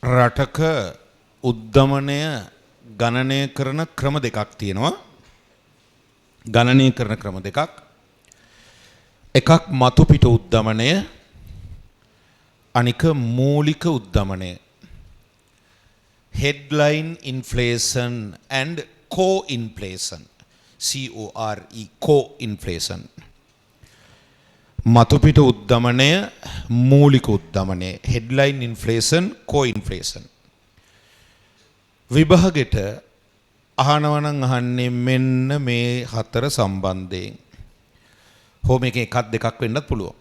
රටක උද්දමනය ගණනය කරන ක්‍රම දෙකක් තියෙනවා. ගණනය කරන ක්‍රම දෙකක්. එකක් මතු පිට උද්දමනය, අනික මූලික උද්දමනය. headline inflation and co-inflation. CORE co-inflation. මතු පිට උද්දමනය, මූලික උද්දමනය. headline inflation, co-inflation. විභාගෙට අහනවා නම් අහන්නේ මෙන්න මේ හතර සම්බන්ධයෙන්. හෝ මේකේ එකක් දෙකක් වෙන්නත් පුළුවන්.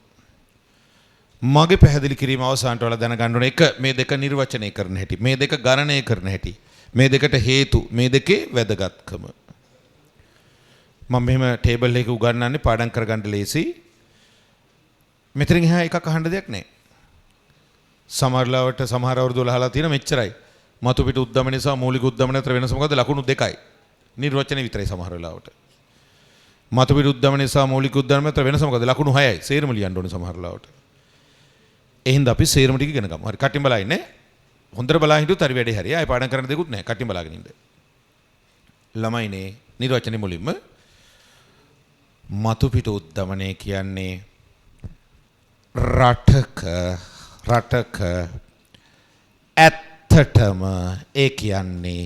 මගේ පැහැදිලි කිරීම අවසානට වල දැනගන්න ඕනේ. එක, මේ දෙක නිර්වචනය කරන හැටි, මේ දෙක ගණනය කරන හැටි, මේ දෙකට හේතු, මේ දෙකේ වැදගත්කම. මම මෙහෙම ටේබල් එකක උගන්වන්නේ පාඩම් කරගන්න ලේසි. මෙතනින් එහා එකක් අහන්න දෙයක් නැහැ. සමහරවට සමහර අවුරුදු වල අහලා තියෙන මෙච්චරයි. මතු පිට උද්දමනය සහ මූලික උද්දමනය අතර වෙනස මොකද? ලකුණු දෙකයි. නිර්වචනය විතරයි සමහර වෙලාවට. මතු පිට උද්දමනය සහ මූලික උද්දමනය අතර වෙනස මොකද? ලකුණු 6යි. සේරම ලියන්න ඕනේ සමහර වෙලාවට. එහෙනම් අපි සේරම ටික ඉගෙන ගමු. හරි, කටින් බලා ඉන්නේ. හොඳට බලා හිටියොත් හරි වැඩේ හරි. ආයෙ පාඩම් කරන්න දෙකුත් නැහැ. කටින් බලාගෙන ඉන්න. ළමයිනේ නිර්වචනය මුලින්ම මතු පිට උද්දමනය කියන්නේ රටක ඇත්තටම ඒ කියන්නේ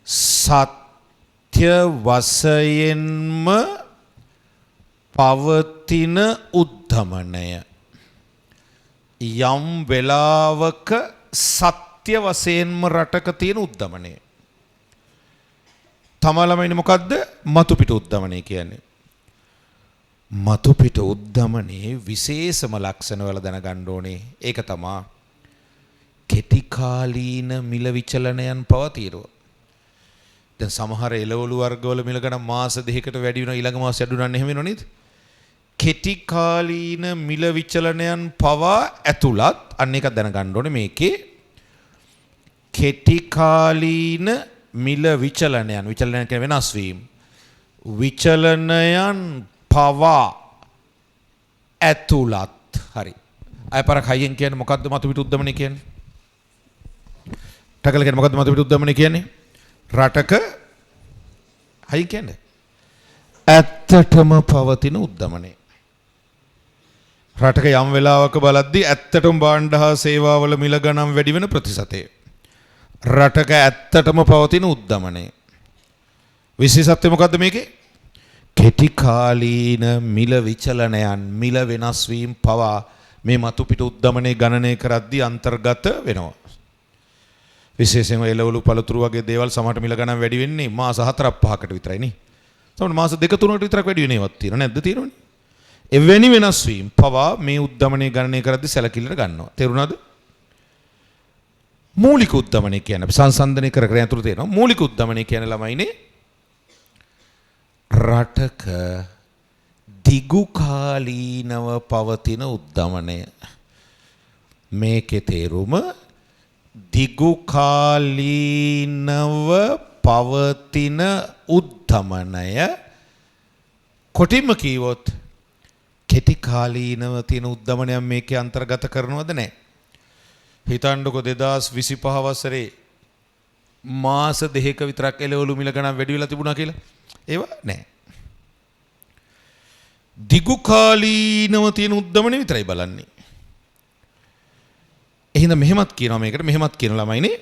සත්‍ය වශයෙන්ම පවතින උද්දමනය. යම් වෙලාවක සත්‍ය වශයෙන්ම රටක තියෙන උද්දමනය. තමා ළමයිනේ මොකද්ද මතු පිට උද්දමනය කියන්නේ? මතු පිට උද්දමනයේ විශේෂම ලක්ෂණ වල දැනගන්න ඕනේ. ඒක තමයි කෙටි කාලීන මිල විචලනයන් පවතිනවා. දැන් සමහර එළවලු වර්ගවල මිල ගණන් මාස දෙකකට වැඩි වෙනවා, ඊළඟ මාසෙ අඩු වෙනවා, එහෙම වෙනව නේද? කෙටි කාලීන මිල විචලනයන් පවා ඇතුළත් අන්න එක දැනගන්න ඕනේ. මේකේ කෙටි කාලීන මිල විචලනයන් කියන වෙනස් වීම, විචලනයන් පවා ඇතුළත්. හරි, අය පාරක් හයියෙන් කියන්නේ මොකද්ද මතු පිට උද්දමනය කියන්නේ? ටකල කියන්නේ මොකද්ද මතු පිට උද්දමනය කියන්නේ? රටක හයියෙන් කියන්නේ ඇත්තටම පවතින උද්දමනය. රටක යම් වෙලාවක බලද්දී ඇත්තටම භාණ්ඩ හා සේවාවල මිල ගණන් වැඩි වෙන ප්‍රතිශතය. රටක ඇත්තටම පවතින උද්දමනය. විශේෂත්වය මොකද්ද මේකේ? කෙටි කාලීන මිල විචලනයන්, මිල වෙනස් වීම පවා මේ මතු පිට උද්දමනයේ ගණනය කරද්දී අන්තර්ගත වෙනවා. විශේෂයෙන්ම එළවලු පළතුරු වගේ දේවල් සමහරට මිල ගණන් වැඩි වෙන්නේ මාස 4-5කට විතරයි නේ. සමහර මාස 2-3කට විතරක් වැඩි වෙන ඒවාත් තියෙනවා. නැද්ද? තියෙනවනේ. එවැනි වෙනස් වීම පවා මේ උද්දමනයේ ගණනය කරද්දී සැලකිල්ලට ගන්නවා. තේරුණාද? මූලික උද්දමනය කියන්නේ අපි සංසන්දනය කර කර යතුරු තියෙනවා. මූලික උද්දමනය කියන්නේ ළමයිනේ රටක දිගු කාලීනව පවතින උද්දමනය. මේකේ තේරුම දිගු කාලීනව පවතින උද්දමනය. කොටින්ම කීවොත් කෙටි කාලීනව තියෙන උද්දමනයක් මේකේ අන්තර්ගත කරනවද නැහැ? හිතන්නකො 2025 වසරේ මාස දෙකක විතරක් එළවලු මිල ගණන් වැඩි වෙලා තිබුණා කියලා. ඒව නැහැ. දිගු කාලීනව තියෙන උද්දමනය විතරයි බලන්නේ. එහෙනම් මෙහෙමත් කියනවා මේකට, මෙහෙමත් කියන ළමයිනේ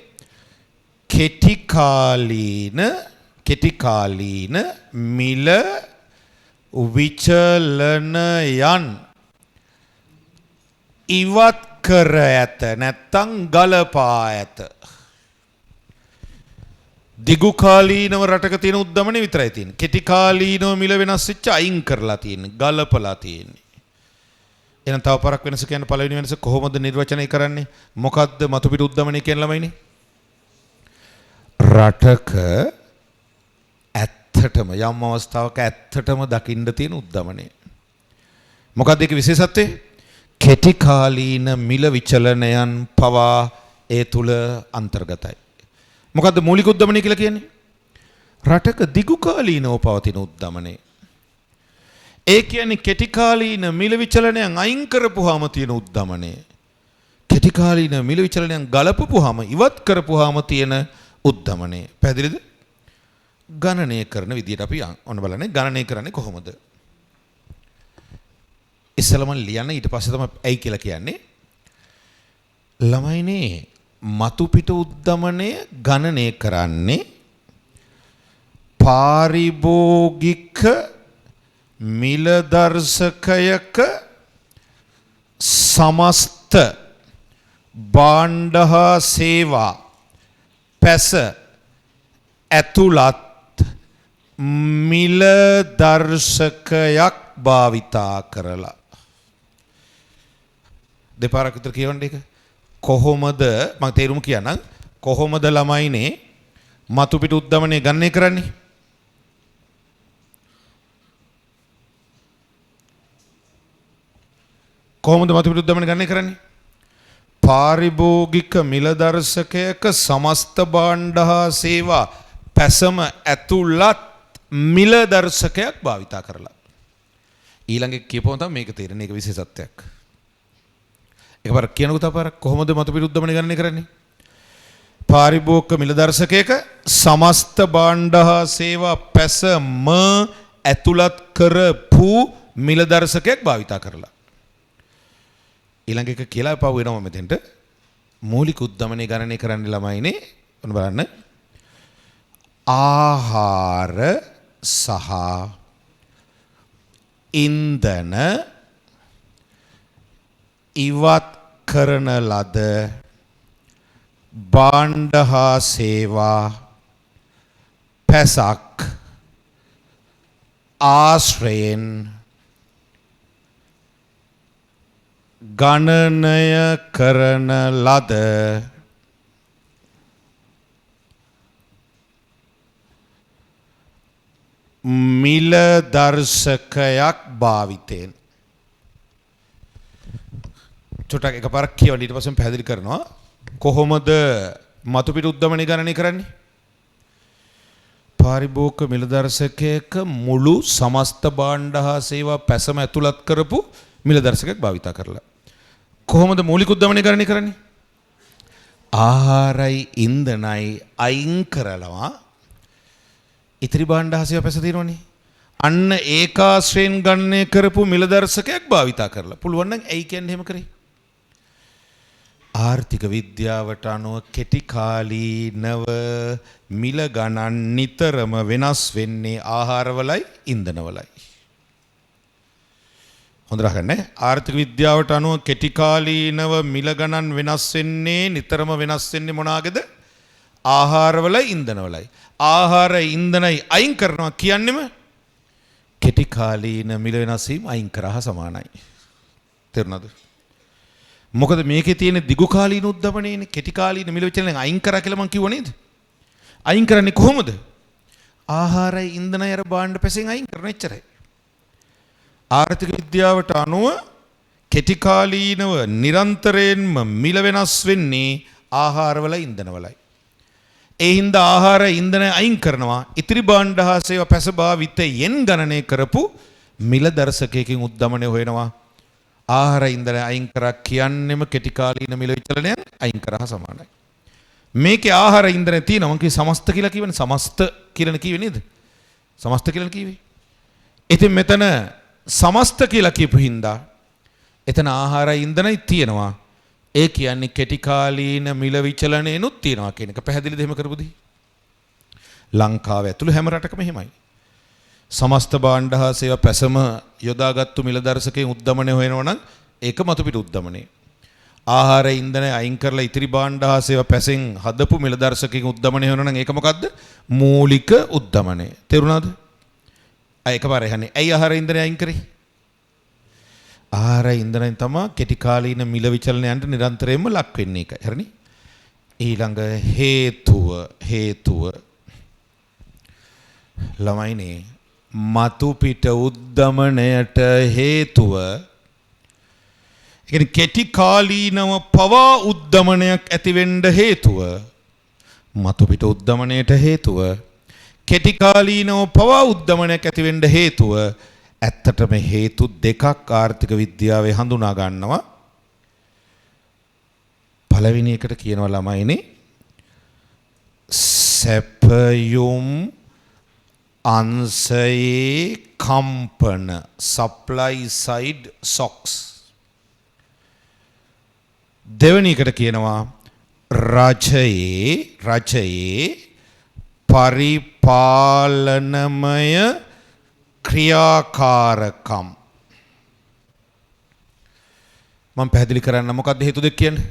කෙටි කාලීන මිල විචලනයන් ඉවත් කර ඇත, නැත්තම් ගලපා ඇත. දිගු කාලීනව රටක තියෙන උද්දමනය විතරයි තියෙන්නේ. කෙටි කාලීනව මිල වෙනස් වෙච්ච අයින් කරලා තියෙන්නේ, ගලපලා තියෙන්නේ. එහෙනම් තව පාරක් වෙනස කියන්න. පළවෙනි වෙනස කොහොමද නිර්වචනය කරන්නේ? මොකද්ද මතු පිට උද්දමනය කියන ළමයිනේ? රටක ඇත්තටම යම් අවස්ථාවක ඇත්තටම දකින්න තියෙන උද්දමනය. මොකද්ද ඒකේ විශේෂත්වය? කෙටි කාලීන මිල විචලනයන් පවා ඒ තුල අන්තර්ගතයි. මොකද්ද මූලික උද්දමනය කියලා කියන්නේ? රටක දිගු කාලීනව පවතින උද්දමනය. ඒ කියන්නේ කෙටි කාලීන මිල විචලනයන් අයින් කරපුවාම තියෙන උද්දමනය. කෙටි කාලීන මිල විචලනයන් ගලපපුවාම ඉවත් කරපුවාම තියෙන උද්දමනය. පැහැදිලිද? ගණනය කරන විදියට අපි ඔන්න බලන්නේ ගණනය කරන්නේ කොහොමද? ඉස්සෙල්ලාම ලියන්න ඊට පස්සේ තමයි ඇයි කියලා කියන්නේ. ළමයිනේ මතු පිට උද්දමනය ගණනය කරන්නේ පාරිභෝගික මිල දර්ශකයක සමස්ත භාණ්ඩ හා සේවා පැස ඇතුළත් මිල දර්ශකයක් භාවිතා කරලා දෙපාරක් විතර කියවන්න එක කොහොමද මම තේරුම කියන්නම් කොහොමද ළමයිනේ මතු පිට උද්දමනය ගණනය කරන්නේ කොහොමද මතු පිට උද්දමනය ගණනය කරන්නේ පාරිභෝගික මිල දර්ශකයක සමස්ත භාණ්ඩ හා සේවා පැසම ඇතුළත් මිල දර්ශකයක් භාවිතා කරලා ඊළඟ කියපුවම තමයි මේක තේරෙන්නේ ඒක විශේෂත්වයක් එකපාර කියනකො තපාර කොහොමද මතු පිට උද්දමනය ගණනය කරන්නේ පාරිභෝගික මිල දර්ශකයක සමස්ත භාණ්ඩ හා සේවා පැසම ඇතුළත් කරපු මිල දර්ශකයක් භාවිතා කරලා ඊළඟ එක කියලා පාව වෙනවා මෙතෙන්ට මූලික උද්දමනය ගණනය කරන්න ළමයිනේ ඔන්න බලන්න ආහාර සහ ඉන්ධන ඉවත් කරන ලද භාණ්ඩ හා සේවා පැසක් ආශ්‍රයෙන් ගණනය කරන ලද මිල දර්ශකයක් භාවිතයෙන් චොටක් එකපාරක් කියවන්න ඊට පස්සේ පැහැදිලි කරනවා කොහොමද මතු පිට උද්දමනය ගණනය කරන්නේ පාරිභෝගික මිල දර්ශකයක මුළු සමස්ත භාණ්ඩ හා සේවා පැසම ඇතුළත් කරපු මිල දර්ශකයක් භාවිතා කරලා කොහොමද මූලික උද්දමනය ගණනය කරන්නේ ආහාරයි ඉන්ධනයි අයින් කරලවා ඉතිරි භාණ්ඩ හා සේවා පැස තියෙනවනේ අන්න ඒකාශ්‍රයෙන් ගණනය කරපු මිල දර්ශකයක් භාවිතා කරලා පුළුවන් නම් ඇයි කියන්නේ එහෙම කරේ ආර්ථික විද්‍යාවට අනුව කෙටි කාලීනව මිල ගණන් නිතරම වෙනස් වෙන්නේ ආහාරවලයි ඉන්ධනවලයි හොඳට අහගන්න ආර්ථික විද්‍යාවට අනුව කෙටි කාලීනව මිල ගණන් වෙනස් වෙන්නේ නිතරම වෙනස් වෙන්නේ මොනවාගේද ආහාරවලයි ඉන්ධනවලයි ආහාර ඉන්ධනයි අයින් කරනවා කියන්නේම කෙටි කාලීන මිල වෙනස් වීම අයින් කරා සමානයි තේරුණාද මොකද මේකේ තියෙන දිගු කාලීන උද්දමනයනේ කෙටි කාලීන මිල විචලනයෙන් අයින් කරා කියලා මම කිව්ව නේද අයින් කරන්නේ කොහොමද ආහාරයි ඉන්ධනයි අර භාණ්ඩ පැසෙන් අයින් කරන එච්චරයි ආර්ථික විද්‍යාවට අනුව කෙටි කාලීනව නිරන්තරයෙන්ම මිල වෙනස් වෙන්නේ ආහාරවල ඉන්ධනවලයි. ඒ හින්දා ආහාර ඉන්ධන අයින් කරනවා ඉතිරි භාණ්ඩ හා සේවා පැස භාවිතයෙන් ගණනය කරපු මිල දර්ශකයකින් උද්දමනය හොයනවා. ආහාර ඉන්ධන අයින් කරා කියන්නෙම කෙටි කාලීන මිල විචලනයන් අයින් කරා සමානයි. මේකේ ආහාර ඉන්ධන තියෙනවා මම කිව්වේ සමස්ත කියලා කියවනේ සමස්ත කියලා කිව්වේ නේද? සමස්ත කියලා කිව්වේ. ඉතින් මෙතන සමස්ත කියලා කියපු හින්දා එතන ආහාර ඉන්ධනයි තියෙනවා. ඒ කියන්නේ කෙටි කාලීන මිල විචලනයනුත් තියෙනවා කියන එක පැහැදිලිද එහෙම කරපුදී? ලංකාව ඇතුළු හැම රටකම එහෙමයි. සමස්ත භාණ්ඩ හා සේවා පැසම යොදාගත්තු මිල දර්ශකයෙන් උද්දමනය හොයනවා නම් ඒක මතු පිට උද්දමනය. ආහාර ඉන්ධන අයින් කරලා ඉතිරි භාණ්ඩ හා සේවා පැසෙන් හදපු මිල දර්ශකයෙන් උද්දමනය හොයනවා නම් ඒක මොකද්ද? මූලික උද්දමනය. තේරුණාද? එකපාර එහන්නේ ඇයි ආහාර ඉන්ධනය අයින් කරේ? ආහාර ඉන්ධනයෙන් තමයි කෙටි කාලීන මිල විචලනයන්ට නිරන්තරයෙන්ම ලක් වෙන්නේ ඒකයි. හරිනේ? ඊළඟ හේතුව ළමයිනේ මතු පිට උද්දමනයට හේතුව ඒ කෙටි කාලීනව පවා උද්දමනයක් ඇති වෙන්න හේතුව මතු පිට උද්දමනයට හේතුව කෙටි කාලීනව පවා උද්දමනයක් ඇති වෙන්න හේතුව ඇත්තටම හේතු දෙකක් ආර්ථික විද්‍යාවේ හඳුනා ගන්නවා. පළවෙනි එකට කියනවා ළමයිනේ සැපයුම් අංශයේ කම්පන supply side shocks. දෙවෙනි එකට කියනවා රජයේ පරිපාලනමය ක්‍රියාකාරකම්. මම පැහැදිලි කරන්න මොකක්ද හේතු දෙක කියන්නේ?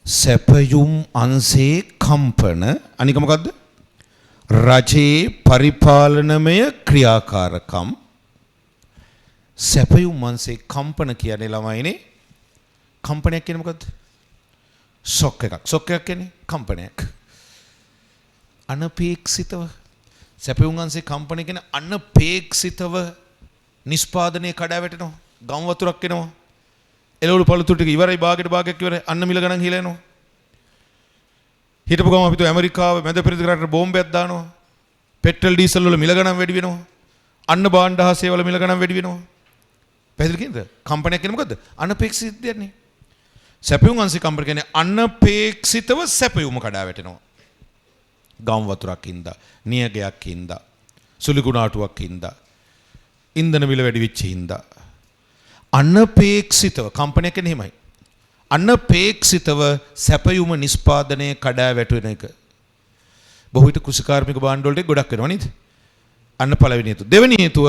සැපයුම් අංශයේ කම්පන අනික මොකද්ද? රජයේ පරිපාලනමය ක්‍රියාකාරකම්. සැපයුම් අංශයේ කම්පන කියන්නේ ළමයිනේ කම්පනයක් කියන්නේ මොකද්ද? ෂොක් එකක්. ෂොක් එකක් කියන්නේ කම්පනයක්. අනපේක්ෂිතව සැපයුම් අංශයේ කම්පන කියන්නේ අනපේක්ෂිතව නිෂ්පාදනයේ කඩා වැටෙනවා. ගම් වතුරක් එනවා. එළවලු පළතුරු ටික ඉවරයි භාගයක් ඉවරයි. අන්න මිල ගණන් හිලා එනවා. හිටපු ගම අපි તો ඇමරිකාව මැද පෙරදිග රටට බෝම්බයක් දානවා. පෙට්‍රල් ඩීසල් වල මිල ගණන් වැඩි වෙනවා. අන්න භාණ්ඩ හා සේවල මිල ගණන් වැඩි වෙනවා. පැහැදිලි කියනද? කම්පනයක් කියන්නේ මොකද්ද? අනපේක්ෂිත දෙන්නේ. සැපයුම් අංශේ කම්පන කියන්නේ අනපේක්ෂිතව සැපයුම කඩා වැටෙනවා. ගම් වතුරක් ඉඳා, නියගයක් ඉඳා, සුළි කුණාටුවක් ඉඳා, ඉන්ධන මිල වැඩි වෙච්ච ඉඳා. අනපේක්ෂිතව කම්පනයක් කියන්නේ එහෙමයි. අනපේක්ෂිතව සැපයුම නිෂ්පාදනයේ කඩා වැටෙන එක. බොහෝ විට කුෂිකාර්මික භාණ්ඩ වලට ගොඩක් වෙනවා නේද? අන්න පළවෙනි හේතුව. දෙවෙනි හේතුව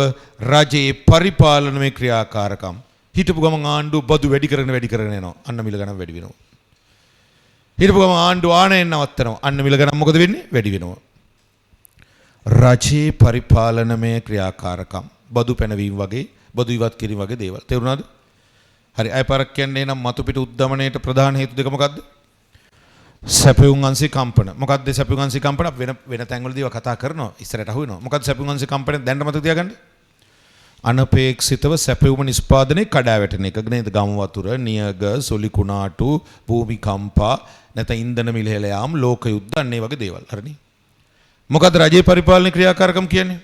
රජයේ පරිපාලනමය ක්‍රියාකාරකම්. හිටපු ගමන් ආණ්ඩුව බදු වැඩි කරගෙන යනවා. අන්න මිල ගණන් වැඩි වෙනවා. හිටපු ගමන් ආණ්ඩුව ආණයෙන් නවත්තනවා. අන්න මිල ගණන් මොකද වෙන්නේ? වැඩි වෙනවා. රජයේ පරිපාලනමය ක්‍රියාකාරකම්. බදු පැනවීම වගේ, බදු ඉවත් කිරීම වගේ දේවල්. තේරුණාද? හරි. අය පාරක් කියන්නේ නම් මතු පිට උද්දමනයේට ප්‍රධාන හේතු දෙක මොකද්ද? සැපයුම් අංශේ කම්පන. මොකද්ද සැපයුම් අංශේ කම්පන? වෙන තැන්වලදී ඒවා කතා කරනවා. ඉස්සරහට අහු වෙනවා. මොකද්ද සැපයුම් අංශේ කම්පන? දැන් මතක තියාගන්න. අනපේක්ෂිතව සැපයුම නිෂ්පාදනයේ කඩා වැටෙන එක නේද? ගම් වතුර, නියග, සොලි කුණාටු, භූමිකම්පා, නැත්නම් ඉන්ධන මිල හෙළ යාම, ලෝක යුද්ධ අන්න ඒ වගේ දේවල්. හරිනේ. මොකද්ද රජයේ පරිපාලන ක්‍රියාකාරකම් කියන්නේ?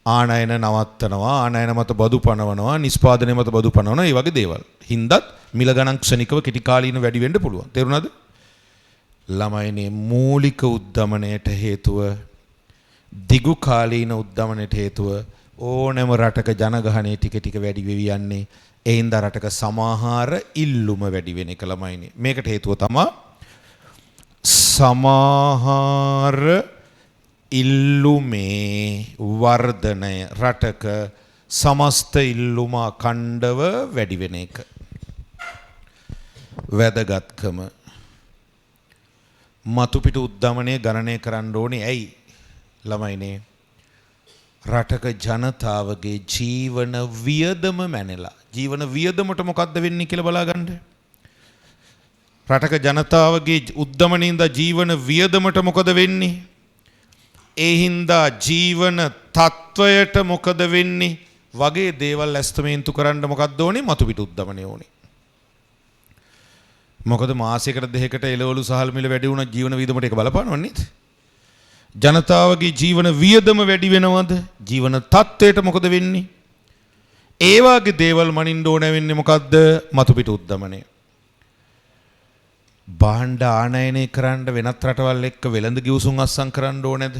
ආනයන නවත්තනවා, ආනයන මත බදු පනවනවා, නිෂ්පාදනය මත බදු පනවනවා, මේ වගේ දේවල්. හින්දාත් මිල ගණන් ක්ෂණිකව කෙටි කාලීන වැඩි වෙන්න පුළුවන්. තේරුණාද? ළමයිනේ මූලික උද්දමනයට හේතුව, දිගු කාලීන උද්දමනයට හේතුව ඕනෑම රටක ජනගහනය ටික ටික වැඩි වෙවි යන්නේ. ඒ හින්දා රටක සමාහාර ඉල්ලුම වැඩි වෙන එක ළමයිනේ. මේකට හේතුව තමයි සමාහාර ඉල්ලුමේ වර්ධනය. රටක සමස්ත ඉල්ලුම අඛණ්ඩව වැඩි වෙන එක. වැදගත්කම මතු පිට උද්දමනය ගණනය කරන්න ඕනේ. ඇයි ළමයිනේ? රටක ජනතාවගේ ජීවන වියදම මැනෙලා. ජීවන වියදමට මොකද්ද වෙන්නේ කියලා බලාගන්න. රටක ජනතාවගේ උද්දමනින්ද ජීවන වියදමට මොකද වෙන්නේ? ඒ හින්දා ජීවන තත්වයට මොකද වෙන්නේ වගේ දේවල් ඇස්තමේන්තු කරන්න මොකක්ද ඕනේ? මතු පිට උද්දමනය ඕනේ. මොකද මාසයකට දෙකකට එළවලු සහල් මිල වැඩි වුණා ජීවන වියදමට ඒක බලපානව නේද? ජනතාවගේ ජීවන වියදම වැඩි වෙනවද? ජීවන තත්වයට මොකද වෙන්නේ? ඒ වගේ දේවල් මනින්න ඕන වෙන්නේ මොකද්ද? මතු පිට උද්දමනය. භාණ්ඩ ආනයනය කරන්න වෙනත් රටවල් එක්ක වෙළඳ ගිවිසුම් අත්සන් කරන්න ඕනේද?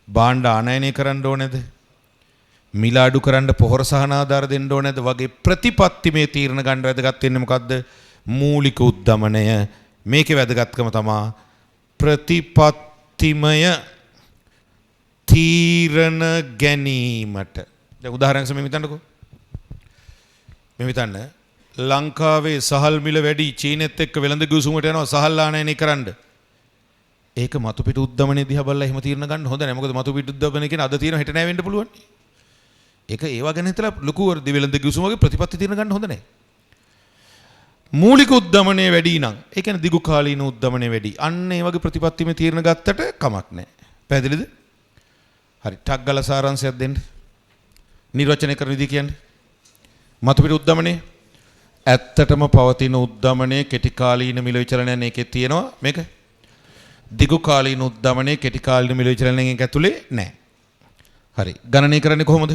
භාණ්ඩ ආනයනය කරන්න ඕනේද? මිල අඩු කරන්න පොහොර සහන ආධාර දෙන්න ඕනේද? වගේ ප්‍රතිපත්තිමය තීරණ ගන්න වැදගත් වෙන්නේ මොකද්ද? මූලික උද්දමනය. මේකේ වැදගත්කම තමයි ප්‍රතිපත්තිමය තීරණ ගැනීමට. දැන් උදාහරණයක් සමෙන් හිතන්නකෝ. මේ හිතන්න ලංකාවේ සහල් මිල වැඩි චීනෙත් එක්ක වෙළඳ ගිවිසුමට යනවා සහල් ආනයනය කරන්න. ඒක මතු පිට උද්දමනයේ දිහා බලලා එහෙම තීරණ ගන්න හොඳ නැහැ. මොකද මතු පිට උද්දමනය කියන අද තීරණ හෙට නැහැ වෙන්න පුළුවන්. ඒක ඒවා ගැන හිතලා ලොකු වර්ධි වෙළඳ ගිවිසුම වගේ ප්‍රතිපත්ති තීරණ ගන්න හොඳ නැහැ. මූලික උද්දමනයේ වැඩි නම් ඒ කියන්නේ දිගු කාලීන උද්දමනයේ වැඩි. අන්න ඒ වගේ ප්‍රතිපත්තිමය තීරණ ගත්තට කමක් නැහැ. පැහැදිලිද? හරි. ටක් ගාලා සාරාංශයක් දෙන්න. නිර්වචනය කරන විදිහ කියන්නේ. මතු පිට උද්දමනයේ ඇත්තටම පවතින උද්දමනයේ කෙටි කාලීන මිල විචලනයන් එකේ තියෙනවා. මේක දිගු කාලීන උද්දමනයේ කෙටි කාලීන මිල විචලනයන් එක ඇතුලේ නැහැ. හරි. ගණනය කරන්නේ කොහොමද?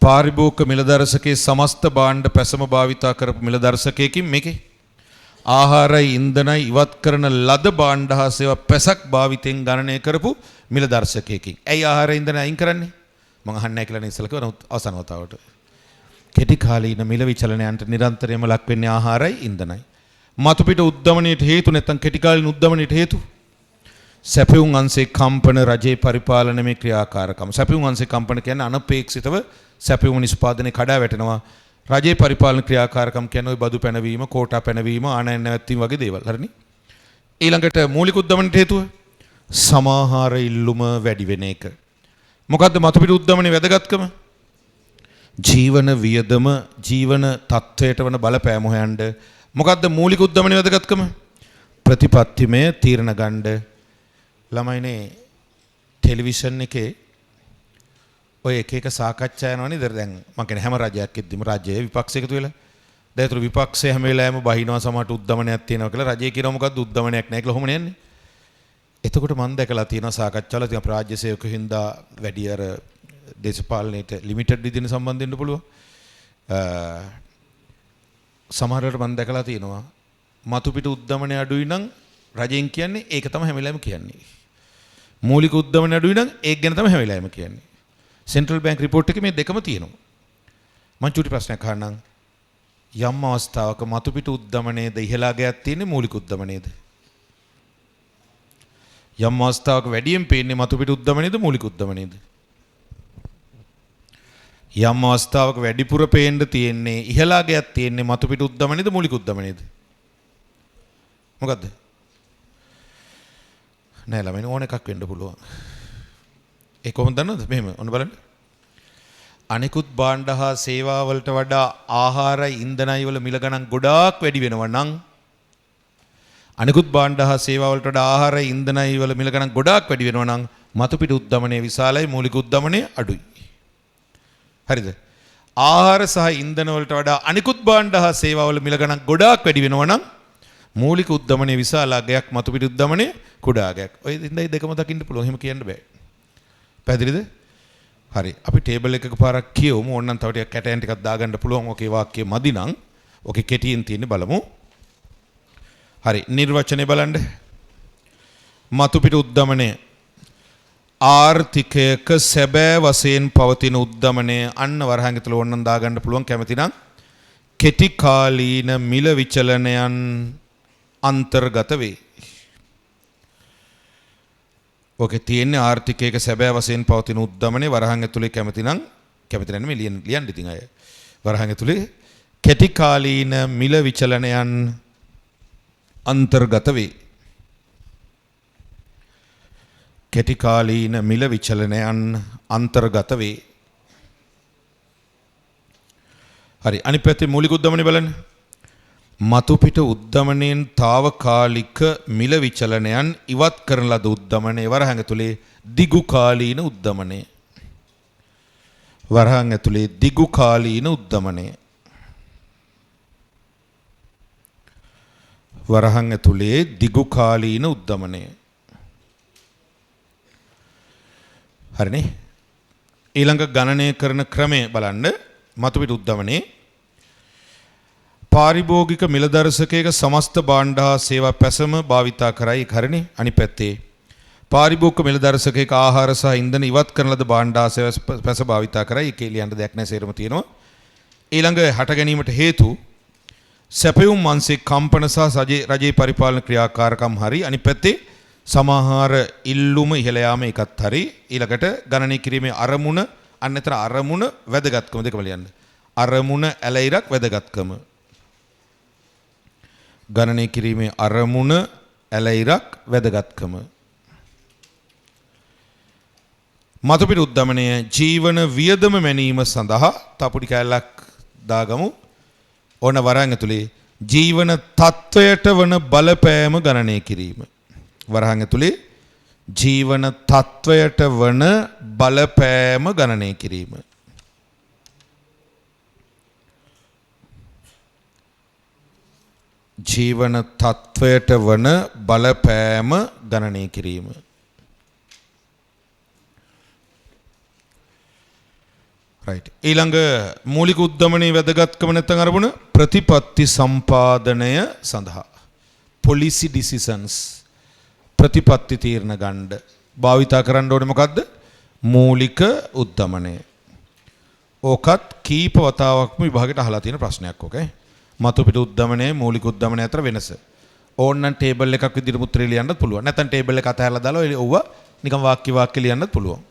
පාරිභෝගික මිල දර්ශකයේ සමස්ත භාණ්ඩ පැසම භාවිතා කරපු මිල දර්ශකයකින් මේකේ ආහාරයි ඉන්ධනයි ඉවත් කරන ලද භාණ්ඩ හා සේවා පැසක් භාවිතෙන් ගණනය කරපු මිල දර්ශකයකින්. ඇයි ආහාරයි ඉන්ධනයි අයින් කරන්නේ? මම අහන්නේ නැහැ කියලා නේ ඉස්සෙල්ලා කිව්වා. නමුත් අවසන් වතාවට කෙටි කාලීන මිල විචලනයන්ට නිරන්තරයෙන්ම ලක් වෙන්නේ ආහාරයි ඉන්ධනයි. මතු පිට උද්දමනයට හේතු නැත්නම් කෙටි කාලීන උද්දමනයට හේතු සැපයුම් අංශේ කම්පන රජයේ පරිපාලනයේ ක්‍රියාකාරකම්. සැපයුම් අංශේ කම්පන කියන්නේ අනපේක්ෂිතව සැපයුම් නිෂ්පාදනයේ කඩා වැටෙනවා. රජයේ පරිපාලන ක්‍රියාකාරකම් කියන්නේ ওই බදු පැනවීම, කෝටා පැනවීම, ආනයන නැවැත්වීම වගේ දේවල්. හරිනේ. ඊළඟට මූලික උද්දමනයට හේතුව සමාහාර ඉල්ලුම වැඩි වෙන එක. මොකද්ද මතු පිට උද්දමනයේ වැදගත්කම? ජීවන වියදම ජීවන තත්වයට වන බලපෑම හොයන්න. මොකද්ද මූලික උද්දමනයේ වැදගත්කම? ප්‍රතිපත්තිමය තීරණ ගන්න. ළමයිනේ ටෙලිවිෂන් එකේ ඔය එක එක සාකච්ඡා යනවනේ දැන් මම කියන්නේ හැම රජයක් එද්දිම රජයේ විපක්ෂ එකතු වෙලා දැන් ඒතර විපක්ෂය හැම වෙලාවෙම බහිනවා සමහරට උද්දමනයක් තියෙනවා කියලා රජයේ කියනවා මොකද්ද උද්දමනයක් නැහැ කියලා ඔහොම යන්නේ. එතකොට මම දැකලා තියෙනවා සාකච්ඡාවල තියෙන රාජ්‍ය සේවකයෝ හින්දා වැඩි අර දේශපාලනයට ලිමිටඩ් විදිහට සම්බන්ධ වෙන්න පුළුවන්. සමහරවට මම දැකලා තියෙනවා මතු පිට උද්දමනය අඩුයි නම් රජෙන් කියන්නේ ඒක තමයි හැම වෙලාවෙම කියන්නේ. මූලික උද්දමනය අඩුයි නම් ඒක ගැන තමයි හැම වෙලාවෙම කියන්නේ. සෙන්ට්‍රල් බැංක් රිපෝට් එකේ මේ දෙකම තියෙනවා. මම චූටි ප්‍රශ්නයක් අහන්නම්. යම් අවස්ථාවක මතු පිට උද්දමනයේද ඉහළා ගයක් තියෙන්නේ මූලික උද්දමනයේද? යම් අවස්ථාවක වැඩියෙන් පේන්නේ මතු පිට උද්දමනයේද මූලික උද්දමනයේද? යම් අවස්ථාවක වැඩිපුර පේන්න තියෙන්නේ ඉහළා ගයක් තියෙන්නේ මතු පිට උද්දමනයේද මූලික උද්දමනයේද? මොකද්ද? නෑ ළමයින් ඕන එකක් වෙන්න පුළුවන්. ඒ කොහොමද දන්නවද? මෙහෙම ඔන්න බලන්න. අනිකුත් භාණ්ඩ හා සේවා වලට වඩා ආහාරයි ඉන්ධනයි වල මිල ගණන් ගොඩාක් වැඩි වෙනවා නම් අනිකුත් භාණ්ඩ හා සේවා වලට වඩා ආහාරයි ඉන්ධනයි වල මිල ගණන් ගොඩාක් වැඩි වෙනවා නම් මතු පිට උද්දමනයේ විශාලයි මූලික උද්දමනයේ අඩුයි. හරිද? ආහාර සහ ඉන්ධන වලට වඩා අනිකුත් භාණ්ඩ හා සේවා වල මිල ගණන් ගොඩාක් වැඩි වෙනවා නම් මූලික උද්දමනයේ විශාල අගයක් මතු පිට උද්දමනයේ කුඩා අගයක්. ඔය ඉඳයි දෙකම දකින්න පුළුවන්. එහෙම කියන්න බෑ. පැහැදිලිද? හරි. අපි ටේබල් එකක පාරක් කියවමු. ඕනනම් තව ටිකක් කැටයන් ටිකක් දාගන්න පුළුවන්. ඔකේ වාක්‍ය මදි නම් ඔකේ කෙටියෙන් තියෙන්නේ බලමු. හරි. නිර්වචනය බලන්න. මතු පිට උද්දමනය ආර්ථිකයක සැබෑ වශයෙන් පවතින උද්දමනය අන්න වරහන් ඇතුළේ ඕනනම් දාගන්න පුළුවන් කැමති නම් කෙටි කාලීන මිල විචලනයන් අන්තර්ගත වේ. ඔකේ තියෙන්නේ ආර්ථිකයක සැබෑ වශයෙන් පවතින උද්දමනයේ වරහන් ඇතුලේ කැමති නම් මේ ලියන්න ඉතින් අය. වරහන් ඇතුලේ කෙටි කාලීන මිල විචලනයන් අන්තර්ගත වේ. කෙටි කාලීන මිල විචලනයන් අන්තර්ගත වේ. හරි අනිත් පැත්තේ මූලික උද්දමනය බලන්න. මතු පිට උද්දමනයෙන් తాවකාලික මිල විචලනයන් ඉවත් කරන ලද උද්දමනය වරහන් ඇතුලේ දිගු කාලීන උද්දමනය. වරහන් ඇතුලේ දිගු කාලීන උද්දමනය. වරහන් ඇතුලේ දිගු කාලීන උද්දමනය. හරිනේ. ඊළඟ ගණනය කරන ක්‍රමය බලන්න. මතු පිට උද්දමනයේ පාරිභෝගික මිල දර්ශකයක සමස්ත භාණ්ඩ හා සේවා පැසම භාවිතා කරයි. හරිනේ. අනිත් පැත්තේ පාරිභෝගික මිල දර්ශකයක ආහාර සහ ඉන්ධන ඉවත් කරන ලද භාණ්ඩ හා සේවා පැස භාවිතා කරයි. ඒකේ ලියන්න දෙයක් නැහැ. සේරම තියෙනවා. ඊළඟ හට ගැනීමට හේතු සැපයුම් අංශේ කම්පන සහ රජයේ පරිපාලන ක්‍රියාකාරකම් හරි. අනිත් පැත්තේ සමාහාර ඉල්ලුම ඉහළ යාම එකත් හරි. ඊළඟට ගණනය කිරීමේ අරමුණ අන්නතර අරමුණ වැදගත්කම දෙකම ලියන්න. අරමුණ ඇලයිරක් වැදගත්කම. ගණනය කිරීමේ අරමුණ ඇලයිරක් වැදගත්කම. මතු පිට උද්දමනය ජීවන වියදම මැනීම සඳහා තපුඩි කැලක් දාගමු. ඕන වරහන් ඇතුලේ ජීවන තත්වයට වන බලපෑම ගණනය කිරීම. වරහන් ඇතුලේ ජීවන තත්වයට වන බලපෑම ගණනය කිරීම. ජීවන තත්වයට වන බලපෑම ගණනය කිරීම. රයිට්. ඊළඟ මූලික උද්දමනයේ වැදගත්කම නැත්නම් අරමුණ ප්‍රතිපත්ති සම්පාදනය සඳහා policy decisions ප්‍රතිපත්ති තීරණ ගන්න භාවිතා කරන්න ඕනේ මොකද්ද? මූලික උද්දමනය. ඕකත් කීප වතාවක්ම විභාගයට අහලා තියෙන ප්‍රශ්නයක් ඕකේ. මතු පිට උද්දමනය මූලික උද්දමනය අතර වෙනස. ඕන්නම් ටේබල් එකක් විදිහට මුත්‍රේ ලියන්නත් පුළුවන්. නැත්නම් ටේබල් එක අතහැරලා දාලා ඔව්ව නිකන් වාක්‍ය ලියන්නත් පුළුවන්.